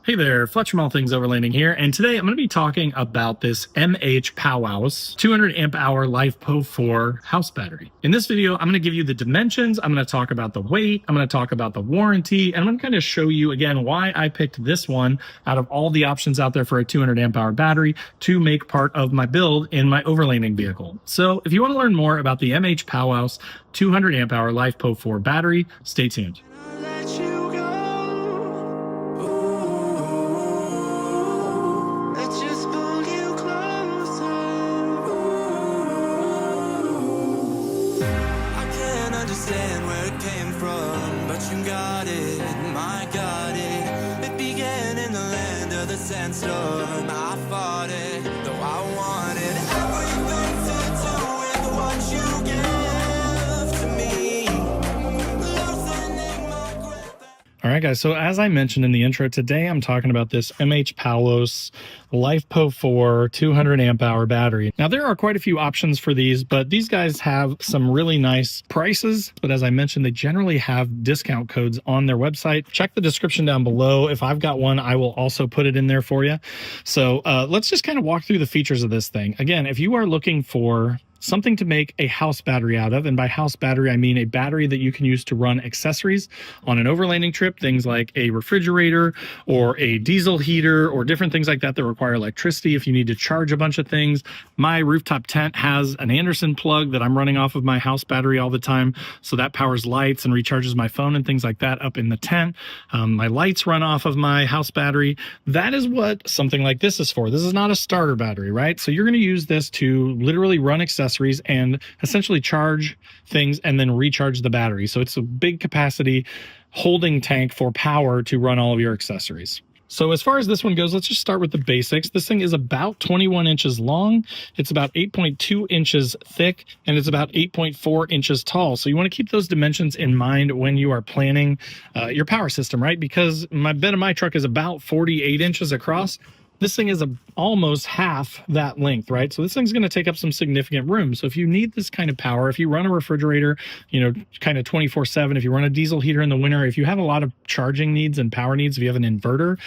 Hey there, Fletch from All Things Overlanding here, and today I'm going to be talking about this MHPOWOS 200 amp hour LiFePO4 house battery. In this video, I'm going to give you the dimensions, I'm going to talk about the weight, I'm going to talk about the warranty, and I'm going to kind of show you again why I picked this one out of all the options out there for a 200 amp hour battery to make part of my build in my overlanding vehicle. So if you want to learn more about the MHPOWOS 200 amp hour LiFePO4 battery, stay tuned. Sandstorm, I fought it, though I wanted everything to do with what you give to me. All right, guys, so as I mentioned in the intro, today I'm talking about this MHPOWOS LiFePO4 200 amp hour battery. Now, there are quite a few options for these, but these guys have some really nice prices. But as I mentioned, they generally have discount codes on their website. Check the description down below. If I've got one, I will also put it in there for you. So let's just kind of walk through the features of this thing. Again, if you are looking for something to make a house battery out of, and by house battery, I mean a battery that you can use to run accessories on an overlanding trip, things like a refrigerator or a diesel heater or different things like that that require electricity if you need to charge a bunch of things. My rooftop tent has an Anderson plug that I'm running off of my house battery all the time, so that powers lights and recharges my phone and things like that up in the tent. My lights run off of my house battery. That is what something like this is for. This is not a starter battery, right? So you're going to use this to literally run accessories and essentially charge things and then recharge the battery. So it's a big capacity holding tank for power to run all of your accessories. So as far as this one goes, let's just start with the basics. This thing is about 21 inches long. It's about 8.2 inches thick, and it's about 8.4 inches tall. So you want to keep those dimensions in mind when you are planning your power system, right? Because my bed of my truck is about 48 inches across. This thing is almost half that length, right? So this thing's going to take up some significant room. So if you need this kind of power, if you run a refrigerator, you know, kind of 24/7, if you run a diesel heater in the winter, if you have a lot of charging needs and power needs, if you have an inverter,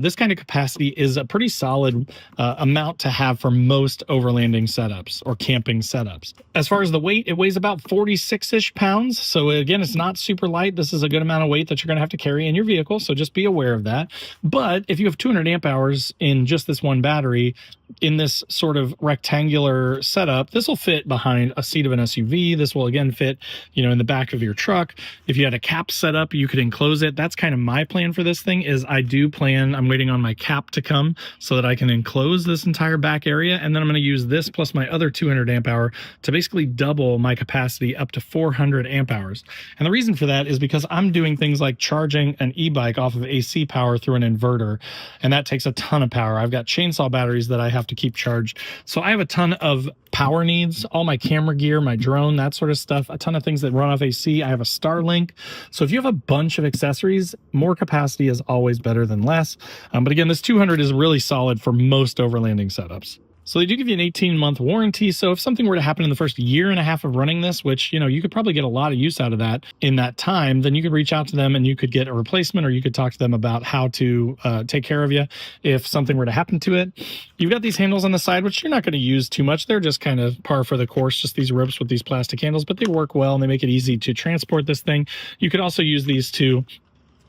this kind of capacity is a pretty solid amount to have for most overlanding setups or camping setups. As far as the weight, it weighs about 46-ish pounds. So again, it's not super light. This is a good amount of weight that you're going to have to carry in your vehicle. So just be aware of that. But if you have 200 amp hours in just this one battery in this sort of rectangular setup, this will fit behind a seat of an SUV. This will again fit, you know, in the back of your truck. If you had a cap set up, you could enclose it. That's kind of my plan for this thing. Is I'm waiting on my cap to come so that I can enclose this entire back area, and then I'm going to use this plus my other 200 amp hour to basically double my capacity up to 400 amp hours. And the reason for that is because I'm doing things like charging an e-bike off of AC power through an inverter, and that takes a ton of power. I've got chainsaw batteries that I have to keep charged. So I have a ton of power needs, all my camera gear, my drone, that sort of stuff, a ton of things that run off AC. I have a Starlink. So if you have a bunch of accessories, more capacity is always better than less. But again, this 200 is really solid for most overlanding setups. So they do give you an 18-month warranty. So if something were to happen in the first year and a half of running this, which, you know, you could probably get a lot of use out of that in that time, then you could reach out to them and you could get a replacement, or you could talk to them about how to take care of you if something were to happen to it. You've got these handles on the side, which you're not going to use too much. They're just kind of par for the course, just these ropes with these plastic handles, but they work well and they make it easy to transport this thing. You could also use these to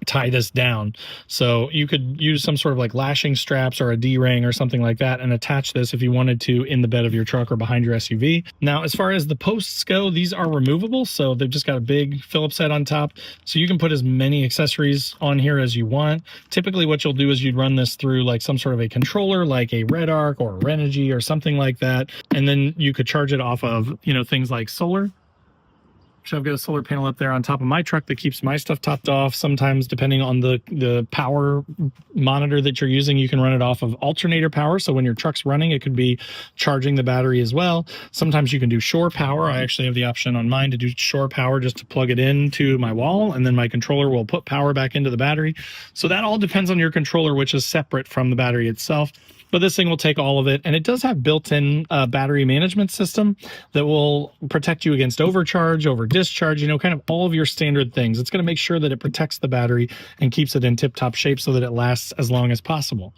tie this down. So you could use some sort of like lashing straps or a D-ring or something like that and attach this if you wanted to in the bed of your truck or behind your SUV. Now, as far as the posts go, these are removable. So they've just got a big Phillips head on top. So you can put as many accessories on here as you want. Typically what you'll do is you'd run this through like some sort of a controller, like a Red Arc or a Renogy or something like that. And then you could charge it off of, you know, things like solar. So I've got a solar panel up there on top of my truck that keeps my stuff topped off. Sometimes, depending on the power monitor that you're using, you can run it off of alternator power. So when your truck's running, it could be charging the battery as well. Sometimes you can do shore power. I actually have the option on mine to do shore power, just to plug it into my wall, and then my controller will put power back into the battery. So that all depends on your controller, which is separate from the battery itself. But this thing will take all of it, and it does have built-in battery management system that will protect you against overcharge, over discharge, you know, kind of all of your standard things. It's going to make sure that it protects the battery and keeps it in tip-top shape so that it lasts as long as possible.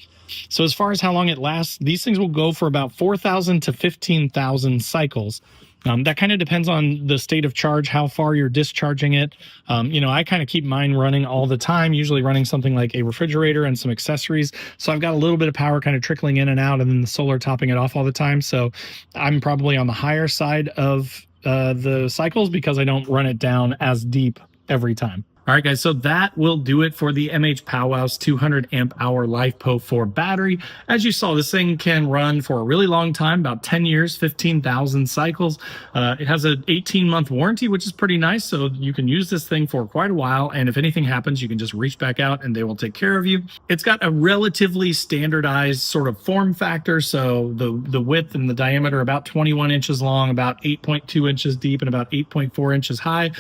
So as far as how long it lasts, these things will go for about 4,000 to 15,000 cycles. That kind of depends on the state of charge, how far you're discharging it. You know, I kind of keep mine running all the time, usually running something like a refrigerator and some accessories. So I've got a little bit of power kind of trickling in and out, and then the solar topping it off all the time. So I'm probably on the higher side of the cycles because I don't run it down as deep every time. All right, guys, so that will do it for the MHPOWOS 200 amp hour LiFePO4 battery. As you saw, this thing can run for a really long time, about 10 years, 15,000 cycles. It has an 18-month warranty, which is pretty nice, so you can use this thing for quite a while, and if anything happens, you can just reach back out and they will take care of you. It's got a relatively standardized sort of form factor, so the width and the diameter about 21 inches long, about 8.2 inches deep, and about 8.4 inches high.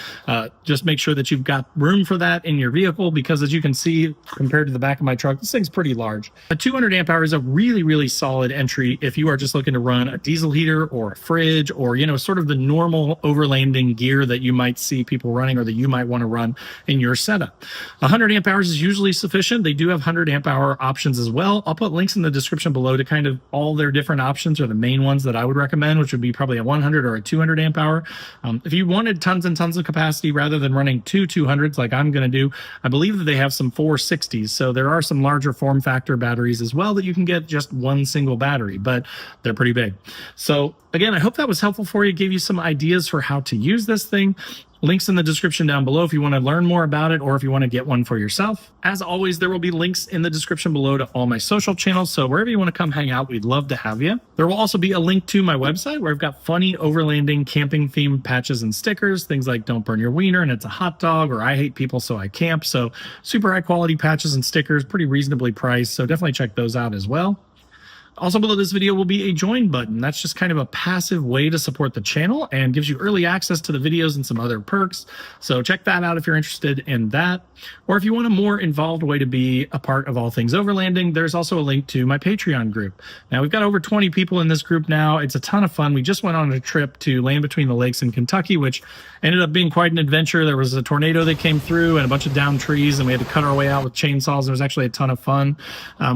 Just make sure that you've got room for that in your vehicle, because as you can see, compared to the back of my truck, this thing's pretty large. A 200 amp hour is a really, really solid entry if you are just looking to run a diesel heater or a fridge, or, you know, sort of the normal overlanding gear that you might see people running or that you might want to run in your setup. 100 amp hours is usually sufficient. They do have 100 amp hour options as well. I'll put links in the description below to kind of all their different options, or the main ones that I would recommend, which would be probably a 100 or a 200 amp hour. If you wanted tons and tons of capacity rather than running two 200s like I'm going to do, I believe that they have some 460s. So there are some larger form factor batteries as well that you can get just one single battery, but they're pretty big. So again, I hope that was helpful for you, gave you some ideas for how to use this thing. Links in the description down below if you want to learn more about it or if you want to get one for yourself. As always, there will be links in the description below to all my social channels, so wherever you want to come hang out, we'd love to have you. There will also be a link to my website where I've got funny overlanding camping themed patches and stickers, things like "Don't burn your wiener" and "It's a hot dog," or "I hate people so I camp." So super high quality patches and stickers, pretty reasonably priced, so definitely check those out as well. Also below this video will be a join button. That's just kind of a passive way to support the channel and gives you early access to the videos and some other perks. So check that out if you're interested in that. Or if you want a more involved way to be a part of all things overlanding, there's also a link to my Patreon group. Now, we've got over 20 people in this group now. It's a ton of fun. We just went on a trip to Land Between the Lakes in Kentucky, which ended up being quite an adventure. There was a tornado that came through and a bunch of downed trees, and we had to cut our way out with chainsaws. It was actually a ton of fun.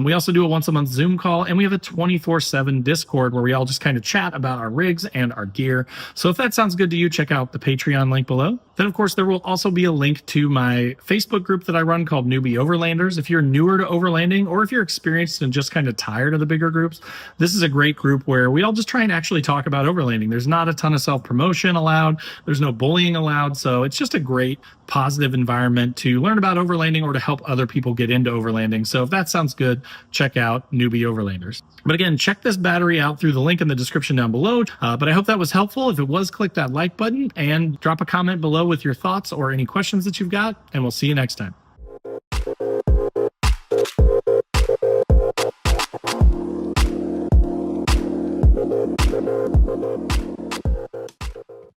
We also do a once-a-month Zoom call, and we have a 24/7 Discord where we all just kind of chat about our rigs and our gear. So if that sounds good to you, check out the Patreon link below. Then, of course, there will also be a link to my Facebook group that I run called Newbie Overlanders. If you're newer to overlanding, or if you're experienced and just kind of tired of the bigger groups, this is a great group where we all just try and actually talk about overlanding. There's not a ton of self-promotion allowed. There's no bullying allowed. So it's just a great, positive environment to learn about overlanding or to help other people get into overlanding. So if that sounds good, check out Newbie Overlanders. But again, check this battery out through the link in the description down below. But I hope that was helpful. If it was, click that like button and drop a comment below with your thoughts or any questions that you've got, and we'll see you next time.